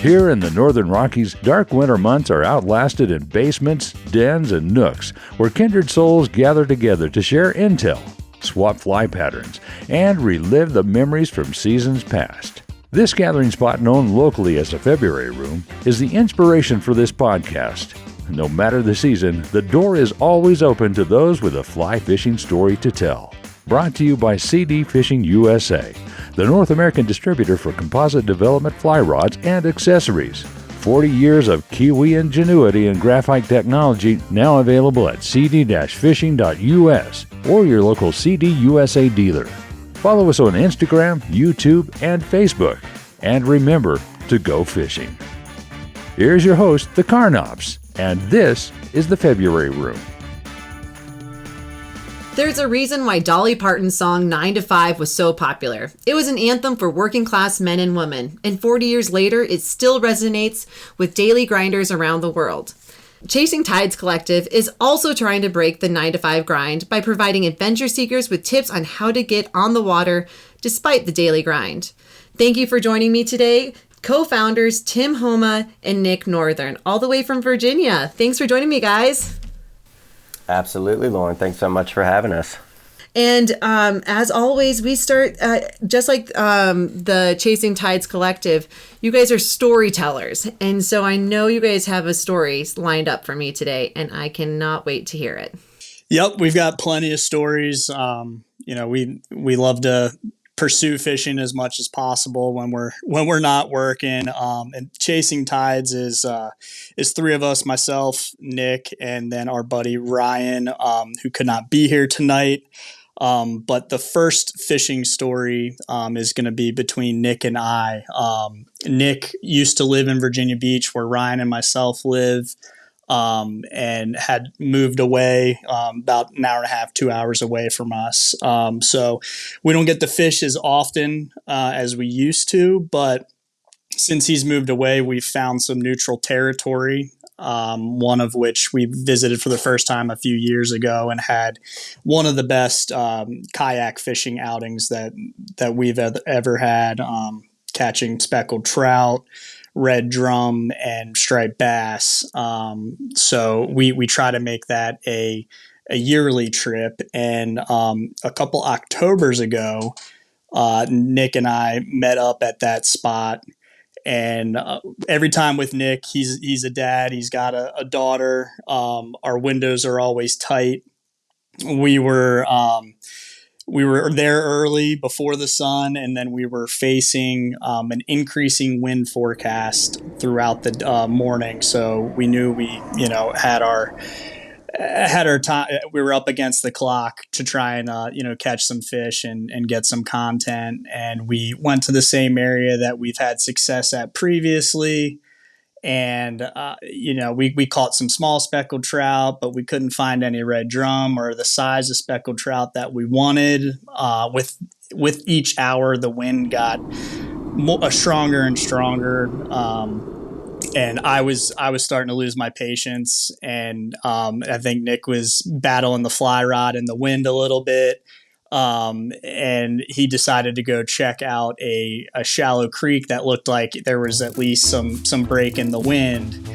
Here in the Northern Rockies, dark winter months are outlasted in basements, dens, and nooks where kindred souls gather together to share intel, swap fly patterns, and relive the memories from seasons past. This gathering spot, known locally as the February Room, is the inspiration for this podcast. No matter the season, the door is always open to those with a fly fishing story to tell. Brought to you by CD Fishing USA, the North American distributor for composite development fly rods and accessories. 40 years of Kiwi ingenuity and graphite technology now available at cd-fishing.us or your local CD USA dealer. Follow us on Instagram, YouTube, and Facebook. And remember to go fishing. Here's your host, the Carnops, and this is the February Room. There's a reason why Dolly Parton's song 9 to 5 was so popular. It was an anthem for working class men and women, and 40 years later, it still resonates with daily grinders around the world. Chasing Tides Collective is also trying to break the 9 to 5 grind by providing adventure seekers with tips on how to get on the water despite the daily grind. Thank you for joining me today, co-founders Tim Homa and Nick Northern, all the way from Virginia. Thanks for joining me, guys. Absolutely, Lauren. Thanks so much for having us. And as always, we start just like the Chasing Tides Collective. You guys are storytellers. And so I know you guys have a story lined up for me today, and I cannot wait to hear it. Yep, we've got plenty of stories. We love to pursue fishing as much as possible when we're not working. And Chasing Tides is three of us: myself, Nick, and then our buddy Ryan, who could not be here tonight. But the first fishing story is going to be between Nick and I. Nick used to live in Virginia Beach, where Ryan and myself live. And had moved away about an hour and a half, 2 hours away from us. So we don't get to fish as often as we used to, but since he's moved away, we've found some neutral territory, one of which we visited for the first time a few years ago and had one of the best kayak fishing outings that we've ever had, catching speckled trout, red drum, and striped bass. So we try to make that a yearly trip. And a couple Octobers ago, Nick and I met up at that spot. And every time with Nick, he's a dad. He's got a daughter. Our windows are always tight. We were there early before the sun, and then we were facing an increasing wind forecast throughout the morning. So we knew we had our time. We were up against the clock to try and catch some fish and get some content. And we went to the same area that we've had success at previously. And, we caught some small speckled trout, but we couldn't find any red drum or the size of speckled trout that we wanted. With each hour, the wind got stronger and stronger. And I was starting to lose my patience. And I think Nick was battling the fly rod in the wind a little bit. And he decided to go check out a shallow creek that looked like there was at least some break in the wind.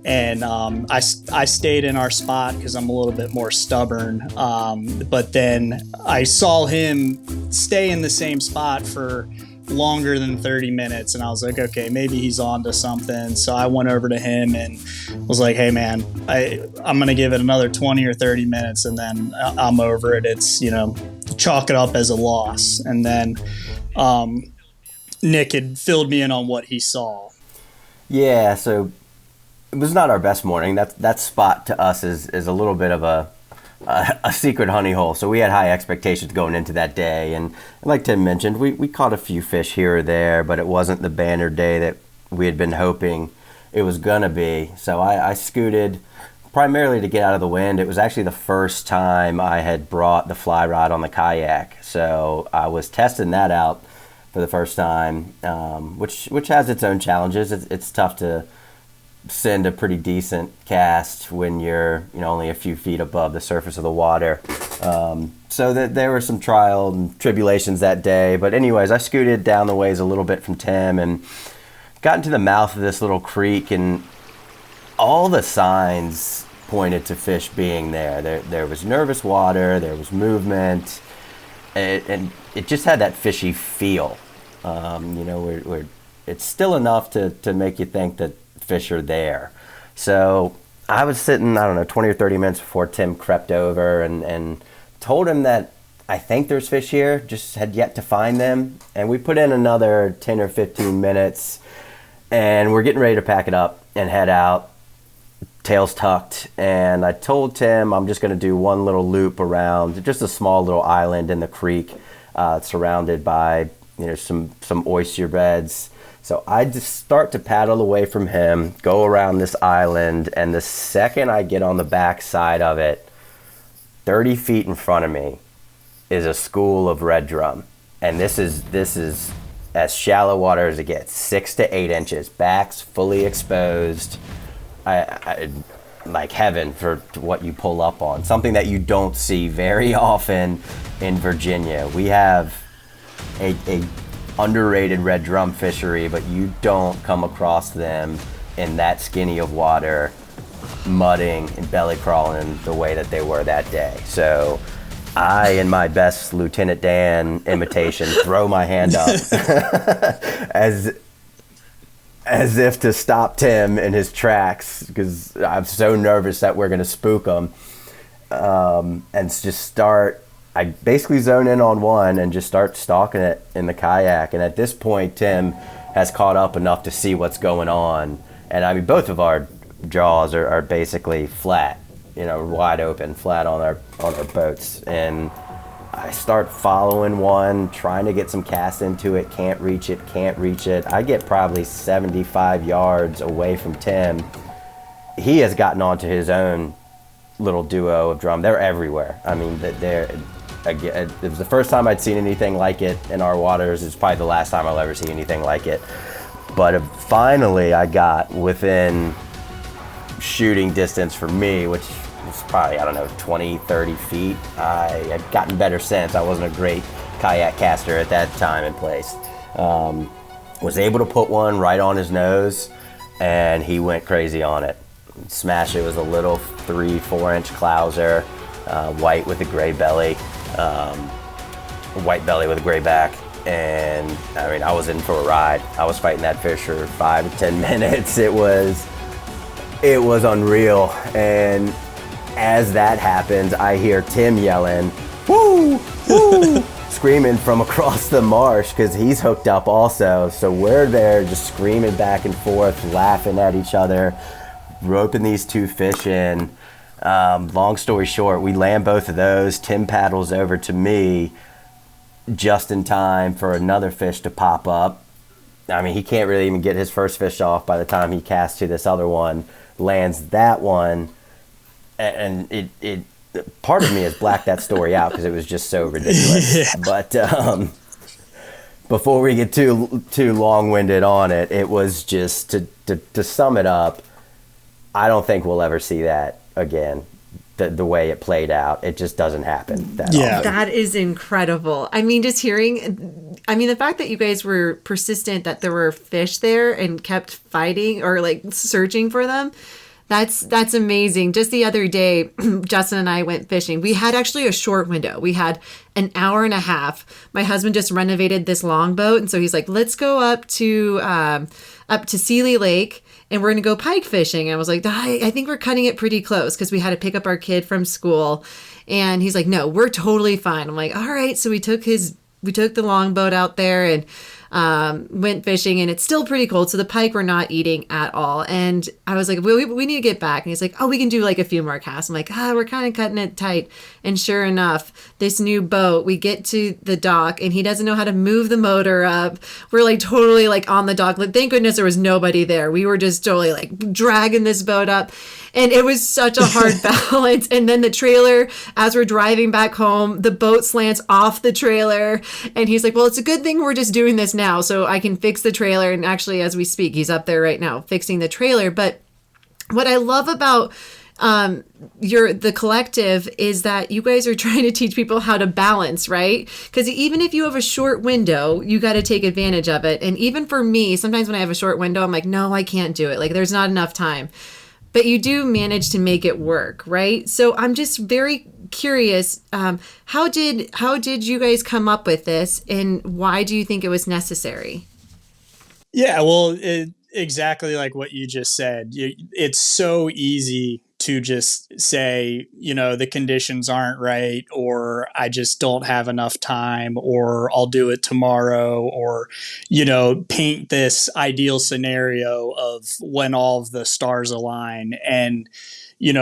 And I stayed in our spot because I'm a little bit more stubborn. But then I saw him stay in the same spot for longer than 30 minutes. And I was like, okay, maybe he's on to something. So I went over to him and was like, hey, man, I'm going to give it another 20 or 30 minutes and then I'm over it. It's, chalk it up as a loss. And then Nick had filled me in on what he saw. Yeah, so it was not our best morning. That spot to us is a little bit of a secret honey hole. So we had high expectations going into that day. And like Tim mentioned, we caught a few fish here or there, but it wasn't the banner day that we had been hoping it was going to be. So I scooted primarily to get out of the wind. It was actually the first time I had brought the fly rod on the kayak. So I was testing that out for the first time, which has its own challenges. It's tough to send a pretty decent cast when you're only a few feet above the surface of the water. So that there were some trial and tribulations that day. But anyways, I scooted down the ways a little bit from Tim and got into the mouth of this little creek, and all the signs pointed to fish being there. There was nervous water, there was movement, and it just had that fishy feel. It's still enough to make you think that fish are there. So I was sitting, 20 or 30 minutes before Tim crept over and told him that I think there's fish here, just had yet to find them. And we put in another 10 or 15 minutes, and we're getting ready to pack it up and head out, tails tucked. And I told Tim I'm just going to do one little loop around just a small little island in the creek, surrounded by some oyster beds. So I just start to paddle away from him, go around this island, and the second I get on the back side of it, 30 feet in front of me is a school of red drum. And this is as shallow water as it gets, 6 to 8 inches, backs fully exposed. I like heaven for what you pull up on, something that you don't see very often in Virginia. We have a underrated red drum fishery, but you don't come across them in that skinny of water, mudding and belly crawling the way that they were that day. So I, in my best Lieutenant Dan imitation, throw my hand up as if to stop Tim in his tracks, because I'm so nervous that we're going to spook him, and just I basically zone in on one and just start stalking it in the kayak. And at this point, Tim has caught up enough to see what's going on. And both of our jaws are basically flat, wide open, flat on our boats. And I start following one, trying to get some cast into it, can't reach it. I get probably 75 yards away from Tim. He has gotten onto his own little duo of drum. They're everywhere. It was the first time I'd seen anything like it in our waters. It's probably the last time I'll ever see anything like it. But finally I got within shooting distance for me, which was probably, 20, 30 feet. I had gotten better since. I wasn't a great kayak caster at that time and place. Was able to put one right on his nose, and he went crazy on it. Smash it was a little 3-4 inch clouser, white with a gray belly, white belly with a gray back. And I was in for a ride. I was fighting that fish for 5 to 10 minutes. It was unreal. And as that happens, I hear Tim yelling, "Woo! Woo!" screaming from across the marsh, because he's hooked up also. So we're there just screaming back and forth, laughing at each other, roping these two fish in. Long story short, we land both of those. Tim paddles over to me just in time for another fish to pop up. He can't really even get his first fish off by the time he casts to this other one, lands that one, and it part of me has blacked that story out because it was just so ridiculous. Yeah. But before we get too long-winded on it, it was just to sum it up, I don't think we'll ever see that again. The way it played out, it just doesn't happen that often. That is incredible. Just hearing, the fact that you guys were persistent that there were fish there and kept fighting or searching for them, that's amazing. Just the other day, Justin and I went fishing. We had actually a short window. We had an hour and a half. My husband just renovated this longboat, and so he's like, let's go up to Sealy Lake, and we're going to go pike fishing. And I was like, I think we're cutting it pretty close, because we had to pick up our kid from school. And he's like, no, we're totally fine. I'm like, all right. So we took the longboat out there and went fishing, and it's still pretty cold. So the pike were not eating at all. And I was like, we need to get back. And he's like, oh, we can do a few more casts. I'm like, we're kind of cutting it tight. And sure enough, this new boat, we get to the dock and he doesn't know how to move the motor up. We're totally on the dock. Thank goodness there was nobody there. We were just totally dragging this boat up. And it was such a hard balance. And then the trailer, as we're driving back home, the boat slants off the trailer. And he's like, well, it's a good thing we're just doing this now so I can fix the trailer. And actually, as we speak, he's up there right now fixing the trailer. But what I love about the collective is that you guys are trying to teach people how to balance, right? Because even if you have a short window, you got to take advantage of it. And even for me, sometimes when I have a short window, I'm like, no, I can't do it. Like, there's not enough time. But you do manage to make it work, right? So I'm just very curious. How did you guys come up with this, and why do you think it was necessary? Yeah, well, exactly like what you just said. It's so easy to just say, the conditions aren't right, or I just don't have enough time, or I'll do it tomorrow, or, paint this ideal scenario of when all of the stars align. And,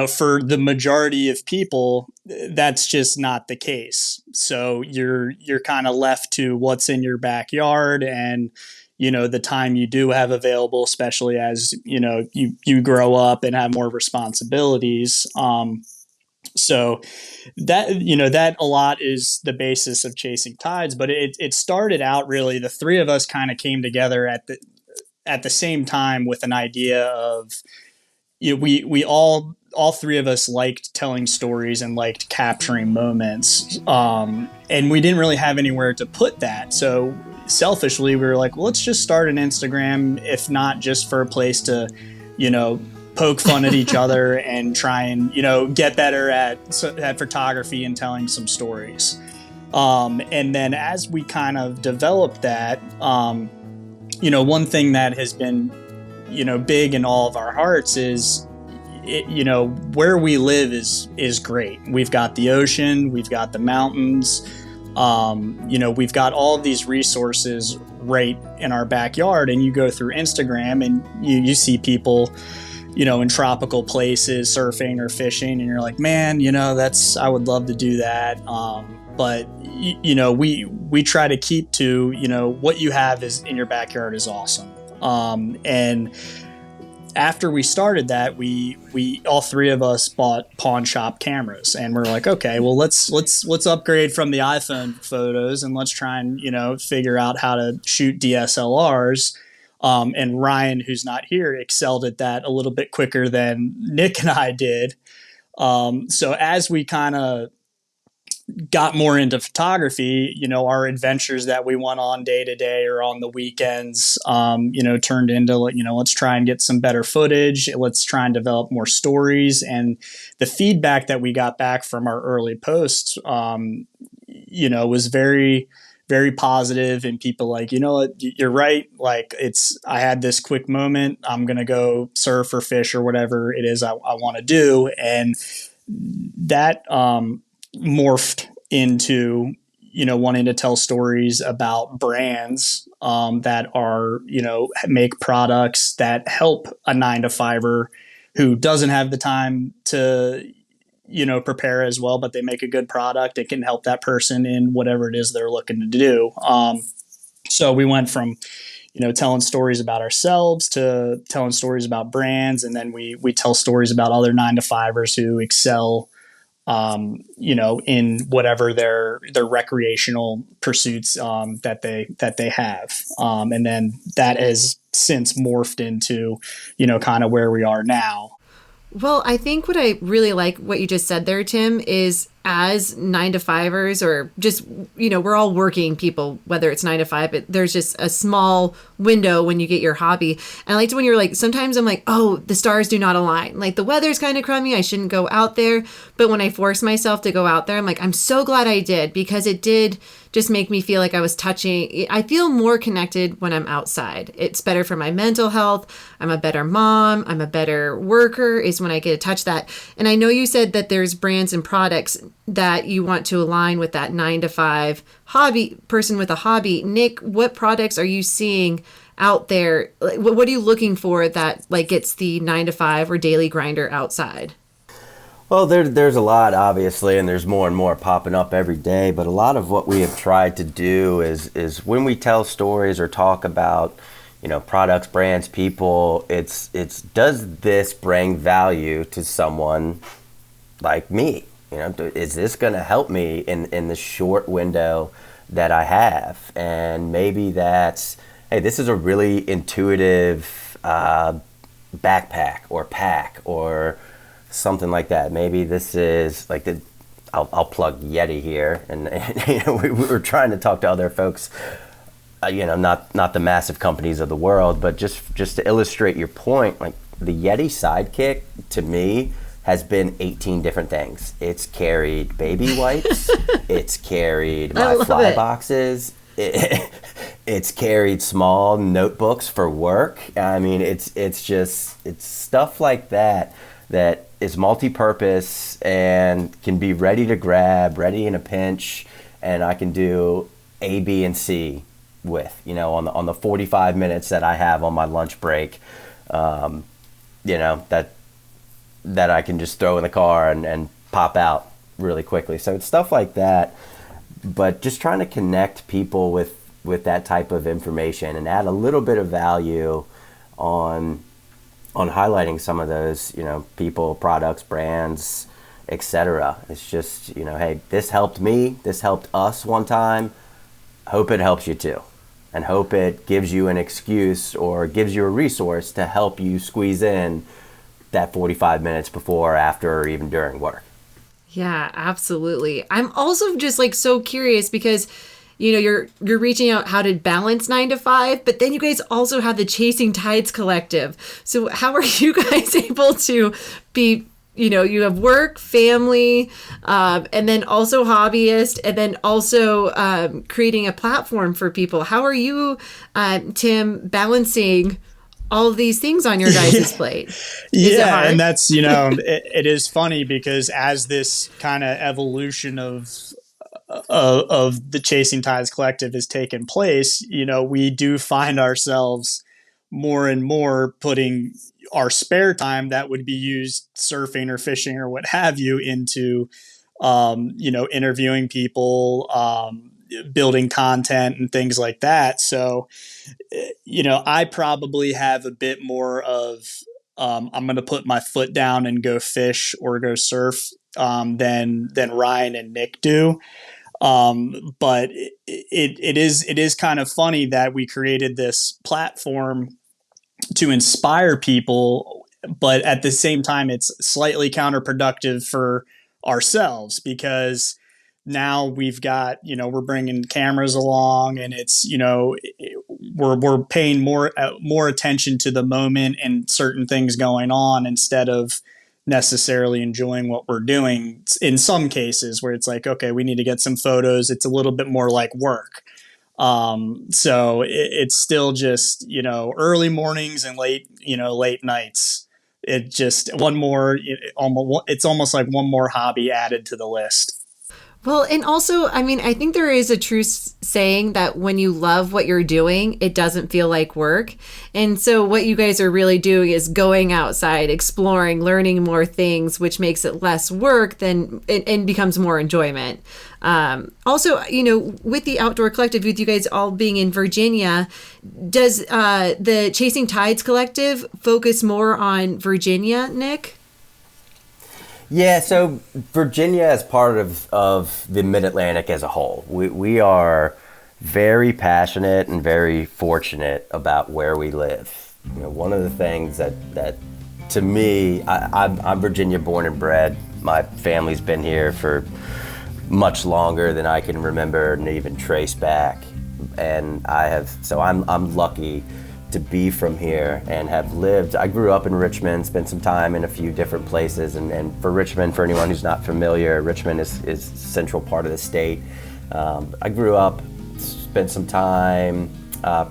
for the majority of people, that's just not the case. So you're kind of left to what's in your backyard and, the time you do have available, especially as, you grow up and have more responsibilities. So that a lot is the basis of Chasing Tides, but it started out really, the three of us kind of came together at the same time with an idea of, we all three of us liked telling stories and liked capturing moments. And we didn't really have anywhere to put that. So selfishly, we were like, well, let's just start an Instagram, if not just for a place to, poke fun at each other and try and, get better at photography and telling some stories. And then as we kind of developed that, one thing that has been, big in all of our hearts is, where we live is great. We've got the ocean, we've got the mountains, we've got all of these resources right in our backyard. And you go through Instagram and you see people, in tropical places surfing or fishing, and you're like, man, I would love to do that. But we try to keep to, what you have is in your backyard is awesome. And after we started that, we all three of us bought pawn shop cameras, and we're like, okay, well, let's upgrade from the iPhone photos, and let's try and, figure out how to shoot DSLRs. And Ryan, who's not here, excelled at that a little bit quicker than Nick and I did. So as we kind of got more into photography, our adventures that we went on day to day or on the weekends, turned into, let's try and get some better footage. Let's try and develop more stories. And the feedback that we got back from our early posts, was very, very positive, and people like, you're right. Like, I had this quick moment. I'm going to go surf or fish or whatever it is I want to do. And that, morphed into, wanting to tell stories about brands that are, make products that help a 9-to-5er who doesn't have the time to, prepare as well, but they make a good product. It can help that person in whatever it is they're looking to do. So we went from, telling stories about ourselves to telling stories about brands. And then we tell stories about other 9-to-5ers who excel, in whatever their recreational pursuits that they have. And then that has since morphed into, kind of where we are now. Well, I think what I really like what you just said there, Tim, is as 9-to-5ers, or just, we're all working people, whether it's 9-to-5, but there's just a small window when you get your hobby. And I liked when you're like, sometimes I'm like, oh, the stars do not align. Like, the weather's kind of crummy. I shouldn't go out there. But when I force myself to go out there, I'm like, I'm so glad I did, because it did just make me feel like I was touching. I feel more connected when I'm outside. It's better for my mental health. I'm a better mom. I'm a better worker is when I get to touch that. And I know you said that there's brands and products that you want to align with that 9-to-5 hobby person with a hobby. Nick, what products are you seeing out there? Like, what are you looking for that like gets the 9-to-5 or daily grinder outside? Well, there's a lot, obviously, and there's more and more popping up every day. But a lot of what we have tried to do is when we tell stories or talk about, products, brands, people, it's does this bring value to someone like me? Is this going to help me in the short window that I have? And maybe that's, hey, this is a really intuitive backpack or pack or something like that. Maybe this is like I'll plug Yeti here, and we were trying to talk to other folks, not the massive companies of the world, but just to illustrate your point, like the Yeti Sidekick to me has been 18 different things. It's carried baby wipes, it's carried my fly boxes, it's carried small notebooks for work. I mean, it's stuff like that is multi-purpose and can be ready to grab, ready in a pinch, and I can do A, B, and C with, on the 45 minutes that I have on my lunch break, that I can just throw in the car and pop out really quickly. So it's stuff like that, but just trying to connect people with that type of information and add a little bit of value on highlighting some of those, people, products, brands, etc. It's just, hey, this helped me, this helped us one time. Hope it helps you too. And hope it gives you an excuse or gives you a resource to help you squeeze in that 45 minutes before, after, or even during work. Yeah, absolutely. I'm also just so curious because, you're reaching out how to balance 9 to 5, but then you guys also have the Chasing Tides Collective. So how are you guys able to be, you have work, family, and then also hobbyist, and then also creating a platform for people. How are you, Tim, balancing all of these things on your guys' plate? Yeah, and that's, it is funny because as this kind of evolution of the Chasing Tides Collective has taken place, we do find ourselves more and more putting our spare time that would be used surfing or fishing or what have you into, interviewing people, building content and things like that. So, I probably have a bit more of, I'm going to put my foot down and go fish or go surf than Ryan and Nick do. But it is kind of funny that we created this platform to inspire people, but at the same time, it's slightly counterproductive for ourselves because now we've got, we're bringing cameras along and it's, we're paying more attention to the moment and certain things going on instead of necessarily enjoying what we're doing in some cases where it's like, okay, we need to get some photos. It's a little bit more like work. So it's still just, early mornings and late nights. It just it's almost like one more hobby added to the list. Well, and also, I think there is a true saying that when you love what you're doing, it doesn't feel like work. And so what you guys are really doing is going outside, exploring, learning more things, which makes it less work and becomes more enjoyment. Also, with the Outdoor Collective, with you guys all being in Virginia, does the Chasing Tides Collective focus more on Virginia, Nick? Yeah, so Virginia is part of the Mid-Atlantic as a whole. We are very passionate and very fortunate about where we live. One of the things that to me, I'm Virginia born and bred. My family's been here for much longer than I can remember and even trace back. And I'm lucky to be from here and have lived. I grew up in Richmond, spent some time in a few different places, and for Richmond, for anyone who's not familiar, Richmond is central part of the state. I grew up, spent some time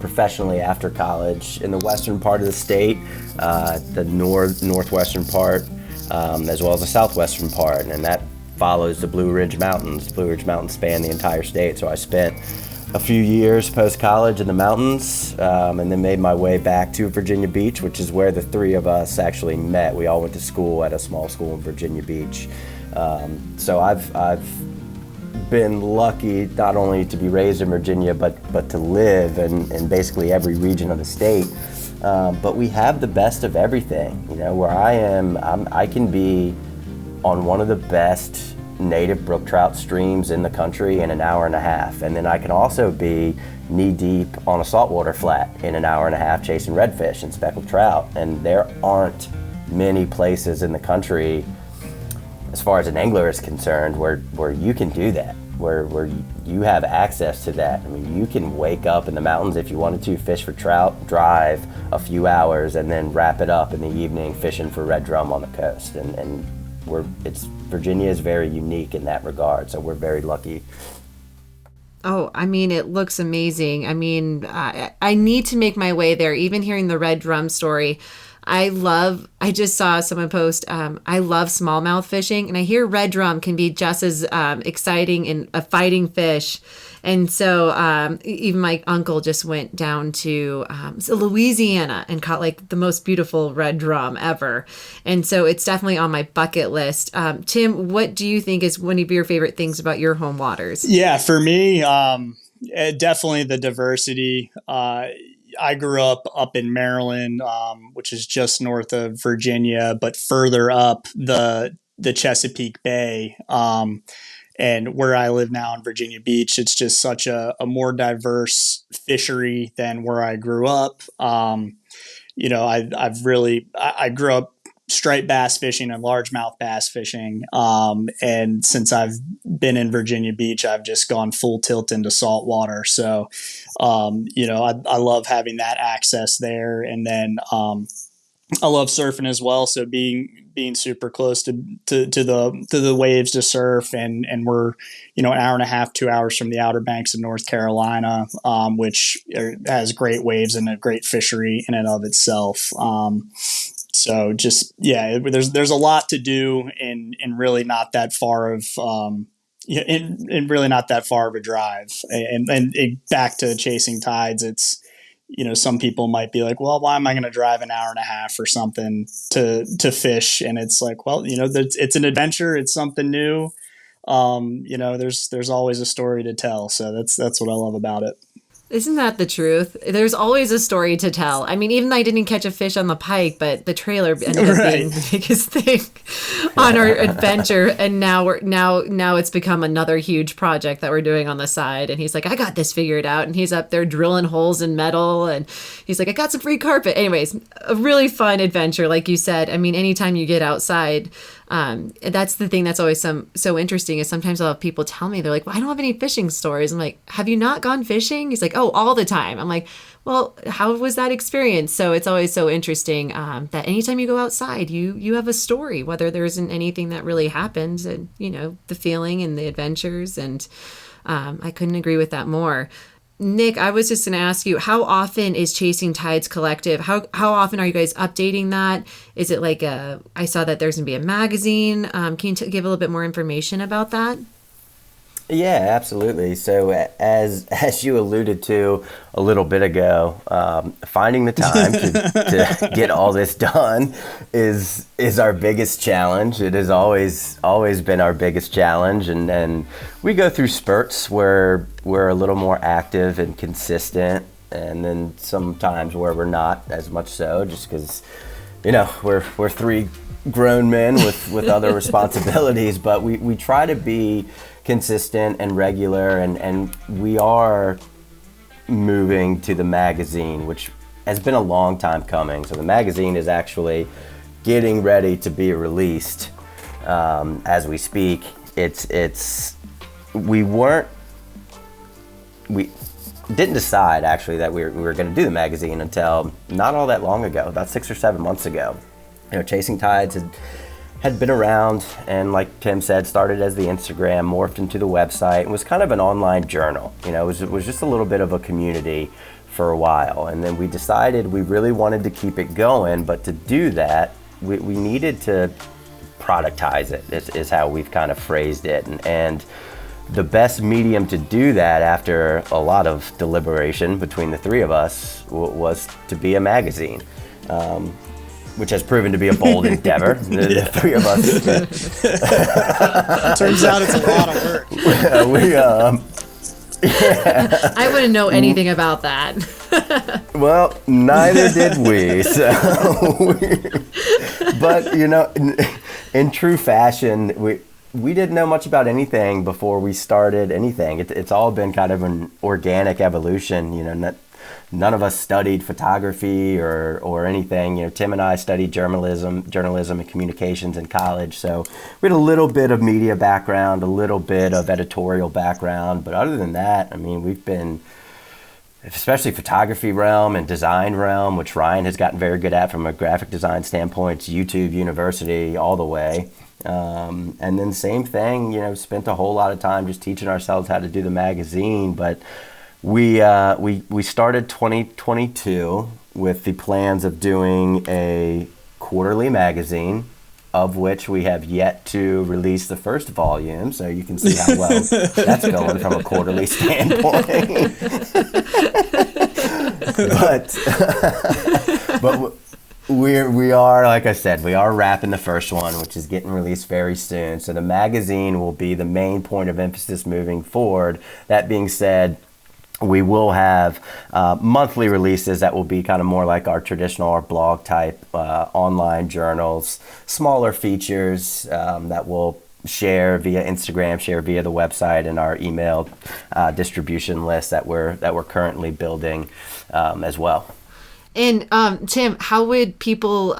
professionally after college in the western part of the state, the northwestern part, as well as the southwestern part, and that follows the Blue Ridge Mountains. Blue Ridge Mountains span the entire state, so I spent a few years post-college in the mountains, and then made my way back to Virginia Beach, which is where the three of us actually met. We all went to school at a small school in Virginia Beach. So I've been lucky not only to be raised in Virginia, but to live in basically every region of the state. But we have the best of everything. Where I am, I can be on one of the best native brook trout streams in the country in an hour and a half, and then I can also be knee deep on a saltwater flat in an hour and a half chasing redfish and speckled trout, and there aren't many places in the country, as far as an angler is concerned, where you can do that, where you have access to that. I mean, you can wake up in the mountains if you wanted to, fish for trout, drive a few hours, and then wrap it up in the evening fishing for red drum on the coast. And Virginia is very unique in that regard, so we're very lucky. Oh, I mean, it looks amazing. I mean, I need to make my way there. Even hearing the red drum story, I just saw someone post, I love smallmouth fishing, and I hear red drum can be just as exciting and a fighting fish. And so even my uncle just went down to Louisiana and caught like the most beautiful red drum ever. And so it's definitely on my bucket list. Tim, what do you think is one of your favorite things about your home waters? Yeah, for me, definitely the diversity. I grew up in Maryland, which is just north of Virginia, but further up the Chesapeake Bay. And where I live now in Virginia Beach, it's just such a more diverse fishery than where I grew up. I grew up striped bass fishing and largemouth bass fishing. And since I've been in Virginia Beach, I've just gone full tilt into saltwater. So, I love having that access there. And then, I love surfing as well. So being super close to the waves to surf, and we're, an hour and a half, 2 hours from the Outer Banks of North Carolina, which has great waves and a great fishery in and of itself. So just, yeah, there's a lot to do in really not that far of, in really not that far of a drive. And back to chasing tides, it's, some people might be like, well, why am I going to drive an hour and a half or something to fish? And it's like, well, it's an adventure. It's something new. There's always a story to tell. So that's what I love about it. Isn't that the truth? There's always a story to tell. I mean, even though I didn't catch a fish on the pike, but the trailer ended up being the biggest thing on our adventure. And now it's become another huge project that we're doing on the side. And he's like, I got this figured out. And he's up there drilling holes in metal. And he's like, I got some free carpet. Anyways, a really fun adventure. Like you said, I mean, anytime you get outside, that's the thing that's always so interesting is sometimes I'll have people tell me, they're like, well, I don't have any fishing stories. I'm like, have you not gone fishing? He's like, oh, all the time. I'm like, well, how was that experience? So it's always so interesting that anytime you go outside, you have a story, whether there isn't anything that really happens, and the feeling and the adventures. And I couldn't agree with that more. Nick, I was just going to ask you, how often is Chasing Tides Collective? How often are you guys updating that? Is it like I saw that there's going to be a magazine. Can you give a little bit more information about that? Yeah, absolutely. So as you alluded to a little bit ago, finding the time to get all this done is our biggest challenge. It has always been our biggest challenge, and we go through spurts where we're a little more active and consistent, and then sometimes where we're not as much so, just because we're three grown men with other responsibilities, but we try to be consistent and regular, and we are moving to the magazine, which has been a long time coming. So the magazine is actually getting ready to be released as we speak. We didn't decide actually that we were going to do the magazine until not all that long ago, about 6 or 7 months ago. Chasing Tides had been around, and like Tim said, started as the Instagram, morphed into the website, and was kind of an online journal. It was just a little bit of a community for a while. And then we decided we really wanted to keep it going, but to do that, we needed to productize it, is how we've kind of phrased it. And the best medium to do that, after a lot of deliberation between the three of us, was to be a magazine. Which has proven to be a bold endeavor. The three of us. Turns out it's a lot of work. I wouldn't know anything about that. Well, neither did we. But in true fashion, we didn't know much about anything before we started anything. It's all been kind of an organic evolution. none of us studied photography or anything. You know, Tim and I studied journalism and communications in college. So we had a little bit of media background, a little bit of editorial background. But other than that, I mean, we've been, especially photography realm and design realm, which Ryan has gotten very good at from a graphic design standpoint, it's YouTube University all the way. And then same thing, you know, spent a whole lot of time just teaching ourselves how to do the magazine. But we started 2022 with the plans of doing a quarterly magazine, of which we have yet to release the first volume. So you can see how well that's going from a quarterly standpoint. but we are, like I said, we are wrapping the first one, which is getting released very soon. So the magazine will be the main point of emphasis moving forward. That being said, we will have monthly releases that will be kind of more like our traditional or blog type online journals, smaller features that we'll share via Instagram, share via the website, and our email distribution list that we're currently building as well. And Tim, how would people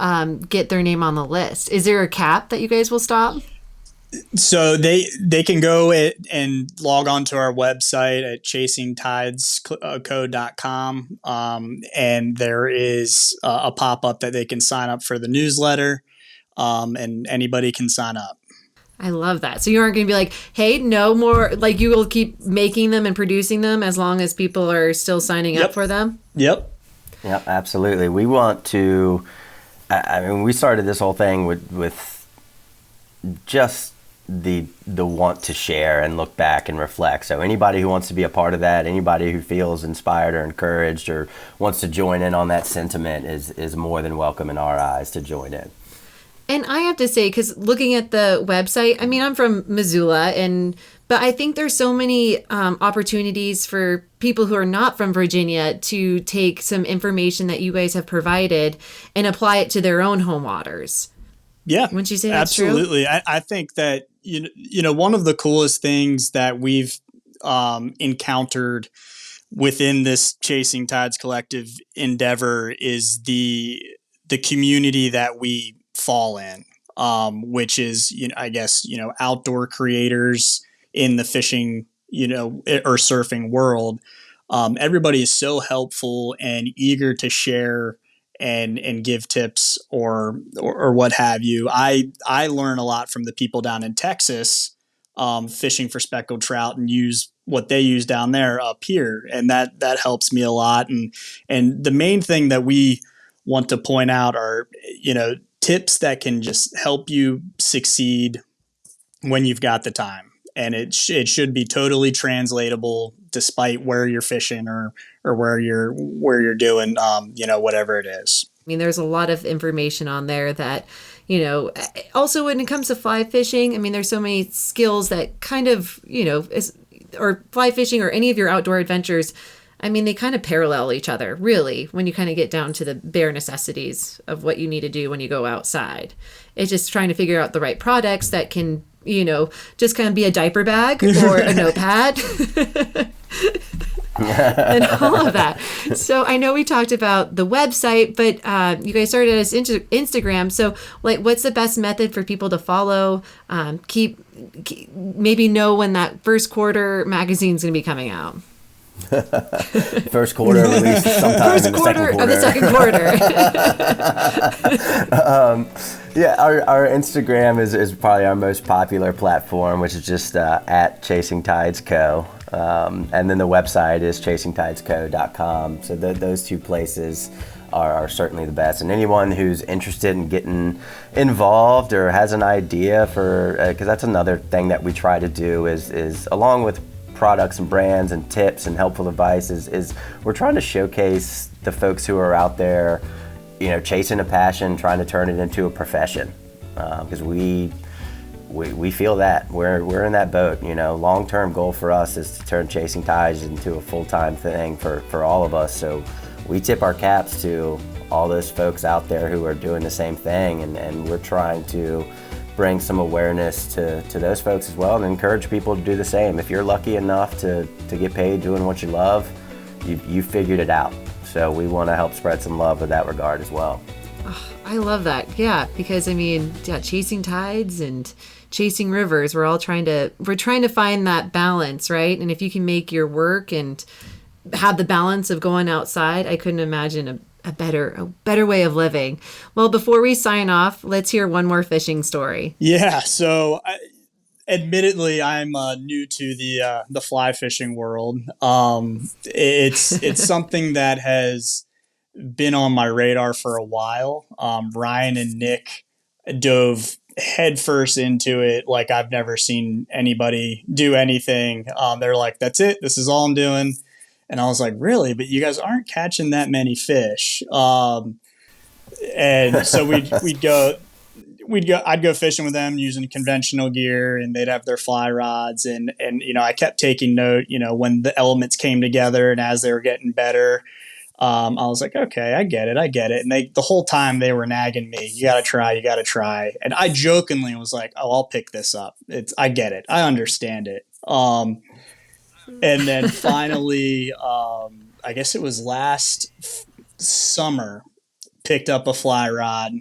get their name on the list? Is there a cap that you guys will stop? So they can go and log on to our website at chasingtidesco.com, and there is a pop-up that they can sign up for the newsletter, and anybody can sign up. I love that. So you aren't going to be like, hey, no more, like you will keep making them and producing them as long as people are still signing up for them? Yep, absolutely. We want to, I mean, we started this whole thing with just the want to share and look back and reflect. So anybody who wants to be a part of that, anybody who feels inspired or encouraged or wants to join in on that sentiment is more than welcome in our eyes to join in. And I have to say, because looking at the website, I mean, I'm from Missoula, but I think there's so many opportunities for people who are not from Virginia to take some information that you guys have provided and apply it to their own home waters. Yeah, wouldn't you say that's absolutely. True? I think that you know one of the coolest things that we've encountered within this Chasing Tides collective endeavor is the community that we fall in, which is, I guess, outdoor creators in the fishing, or surfing world. Everybody is so helpful and eager to share and give tips or what have you. I learn a lot from the people down in Texas, fishing for speckled trout and use what they use down there up here. And that helps me a lot. And the main thing that we want to point out are, tips that can just help you succeed when you've got the time. And it should be totally translatable despite where you're fishing or where you're doing, whatever it is. I mean, there's a lot of information on there that, also when it comes to fly fishing, I mean, there's so many skills that kind of, or fly fishing or any of your outdoor adventures, I mean, they kind of parallel each other, really, when you kind of get down to the bare necessities of what you need to do when you go outside. It's just trying to figure out the right products that can, just kind of be a diaper bag or a notepad and all of that. So I know we talked about the website, but you guys started as Instagram. So what's the best method for people to follow? Keep maybe know when that first quarter magazine is going to be coming out. First quarter release sometime in the second quarter. Of the second quarter. Yeah, our Instagram is probably our most popular platform, which is just at Chasing Tides Co. And then the website is chasingtidesco.com. So those two places are certainly the best. And anyone who's interested in getting involved or has an idea for, because that's another thing that we try to do is along with products and brands and tips and helpful advice is we're trying to showcase the folks who are out there, chasing a passion, trying to turn it into a profession, because we feel that we're in that boat. Long-term goal for us is to turn Chasing Tides into a full-time thing for all of us. So we tip our caps to all those folks out there who are doing the same thing, and we're trying to bring some awareness to those folks as well and encourage people to do the same. If you're lucky enough to get paid doing what you love, you figured it out. So we want to help spread some love in that regard as well. I love that. Yeah, because I mean, chasing tides and chasing rivers, we're trying to find that balance, right? And if you can make your work and have the balance of going outside, I couldn't imagine a better way of living. Well, before we sign off, let's hear one more fishing story. Yeah. So admittedly, I'm new to the fly fishing world. It's something that has been on my radar for a while. Ryan and Nick dove headfirst into it like I've never seen anybody do anything. They're like, "That's it. This is all I'm doing." And I was like, "Really? But you guys aren't catching that many fish." And so I'd go fishing with them using conventional gear, and they'd have their fly rods. And I kept taking note, when the elements came together and as they were getting better, I was like, okay, I get it. And the whole time they were nagging me, you got to try. And I jokingly was like, oh, I'll pick this up. I get it. I understand it. And then finally, I guess it was last summer, picked up a fly rod.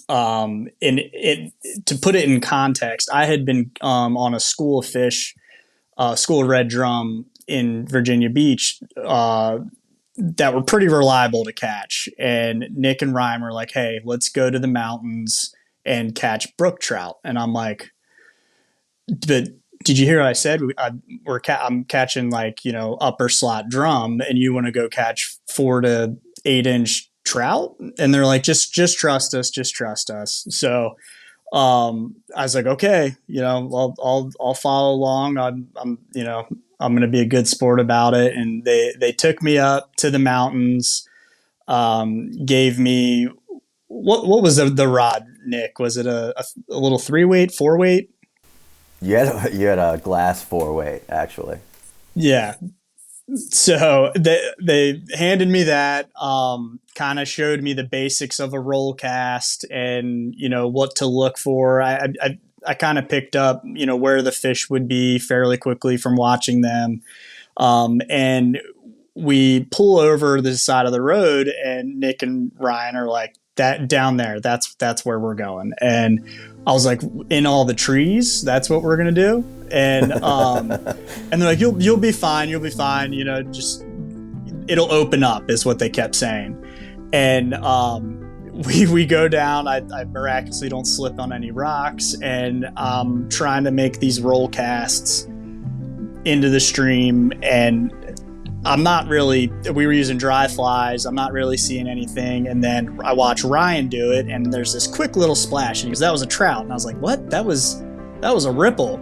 And to put it in context, I had been on a school of red drum in Virginia Beach that were pretty reliable to catch. And Nick and Ryan were like, "Hey, let's go to the mountains and catch brook trout." And I'm like, "But did you hear what I said? I'm catching upper slot drum, and you want to go catch 4 to 8 inch trout?" And they're like, just trust us, So I was like, okay, I'll follow along. I'm going to be a good sport about it. And they took me up to the mountains, gave me, what was the rod, Nick? Was it a little 3-weight, 4-weight? You had a glass 4-weight, actually. Yeah. So they handed me that, kind of showed me the basics of a roll cast and, what to look for. I kind of picked up, where the fish would be fairly quickly from watching them. And we pull over the side of the road, and Nick and Ryan are like, "That down there, that's where we're going." And I was like, "In all the trees, that's what we're going to do?" And and they're like, you'll be fine. Just it'll open up," is what they kept saying. And we go down. I miraculously don't slip on any rocks, and I'm trying to make these roll casts into the stream, and we were using dry flies. I'm not really seeing anything. And then I watch Ryan do it, and there's this quick little splash, and he goes, "That was a trout." And I was like, "What? That was a ripple."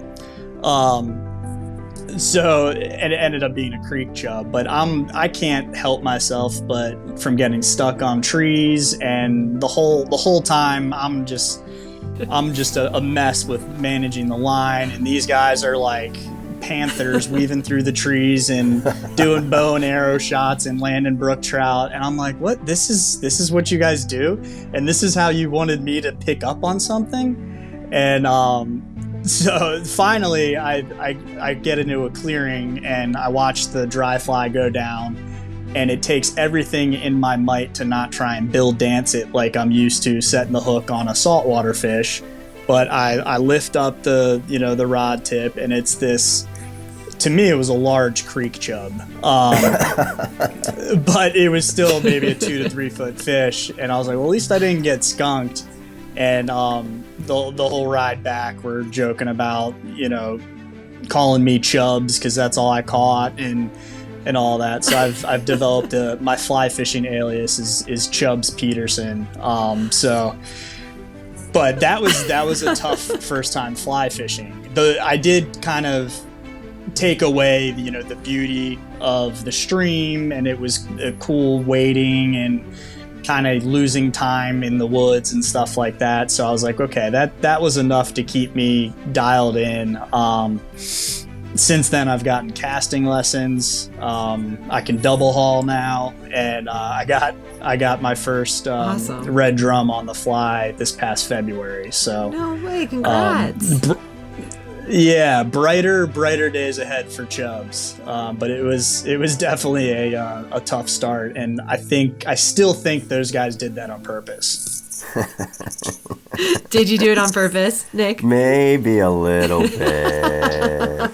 So it ended up being a creek chub, but I can't help myself but from getting stuck on trees, and the whole time I'm just a mess with managing the line, and these guys are like panthers weaving through the trees and doing bow and arrow shots and landing brook trout, and I'm like, "What? This is what you guys do, and this is how you wanted me to pick up on something?" And so finally I get into a clearing, and I watch the dry fly go down, and it takes everything in my might to not try and bill dance it like I'm used to setting the hook on a saltwater fish. But I lift up the rod tip, and it's this, to me, it was a large creek chub. But it was still maybe a 2 to 3 foot fish. And I was like, well, at least I didn't get skunked. And the whole ride back, we're joking about, calling me Chubbs because that's all I caught and all that. So I've developed my fly fishing alias is Chubbs Peterson. But that was a tough first time fly fishing. I did kind of take away the beauty of the stream, and it was a cool waiting and kind of losing time in the woods and stuff like that. So I was like, okay, that was enough to keep me dialed in. Since then, I've gotten casting lessons. I can double haul now, and I got my first Awesome. red drum on the fly this past February. So no way, congrats! Yeah, brighter days ahead for Chubbs, but it was definitely a tough start, and I still think those guys did that on purpose. Did you do it on purpose, Nick? Maybe a little bit.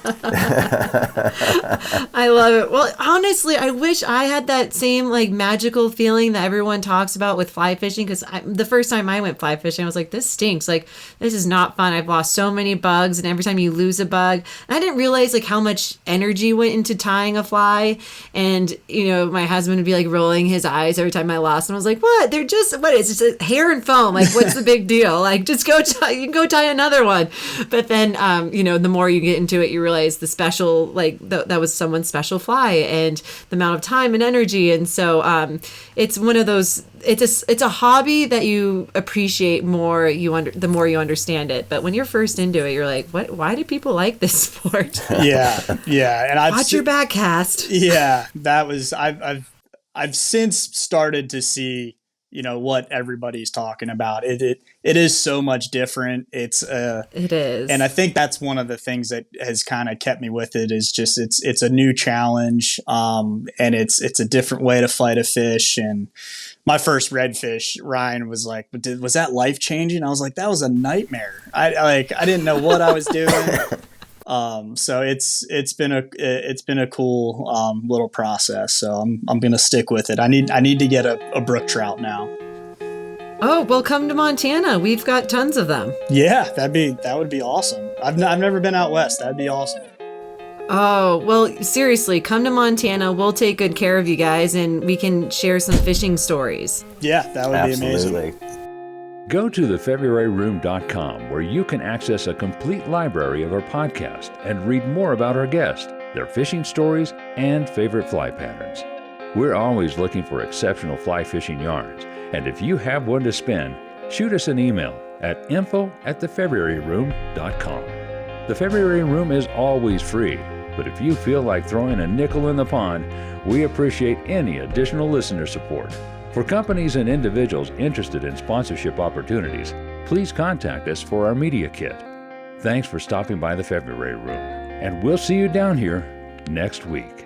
I love it. Well, honestly, I wish I had that same like magical feeling that everyone talks about with fly fishing. Because the first time I went fly fishing, I was like, this stinks. Like, this is not fun. I've lost so many bugs, and every time you lose a bug, and I didn't realize like how much energy went into tying a fly. And my husband would be like rolling his eyes every time I lost, and I was like, what? They're just it's just hair and foam. Like, what's the big deal? Like, just go you can go tie another one. But then the more you get into it, you realize the special, like that was someone's special fly, and the amount of time and energy. And so it's one of those, it's a hobby that you appreciate more the more you understand it. But when you're first into it, you're like, why do people like this sport? Yeah. And Watch your back cast. Yeah, that was I've since started to see what everybody's talking about. It is so much different. It is. And I think that's one of the things that has kind of kept me with it, is just it's a new challenge. And it's a different way to fight a fish. And my first redfish, Ryan was like, was that life changing? I was like, that was a nightmare. I didn't know what I was doing. So it's been a cool little process. So I'm gonna stick with it. I need to get a brook trout now. Oh, well, come to Montana. We've got tons of them. Yeah, that would be awesome. I've never been out west. That'd be awesome. Oh, well, seriously, come to Montana. We'll take good care of you guys, and we can share some fishing stories. Yeah, that would Absolutely. be amazing. Go to thefebruaryroom.com, where you can access a complete library of our podcast and read more about our guests, their fishing stories, and favorite fly patterns. We're always looking for exceptional fly fishing yarns, and if you have one to spin, shoot us an email at info@thefebruaryroom.com. The February Room is always free, but if you feel like throwing a nickel in the pond, we appreciate any additional listener support. For companies and individuals interested in sponsorship opportunities, please contact us for our media kit. Thanks for stopping by the February Room, and we'll see you down here next week.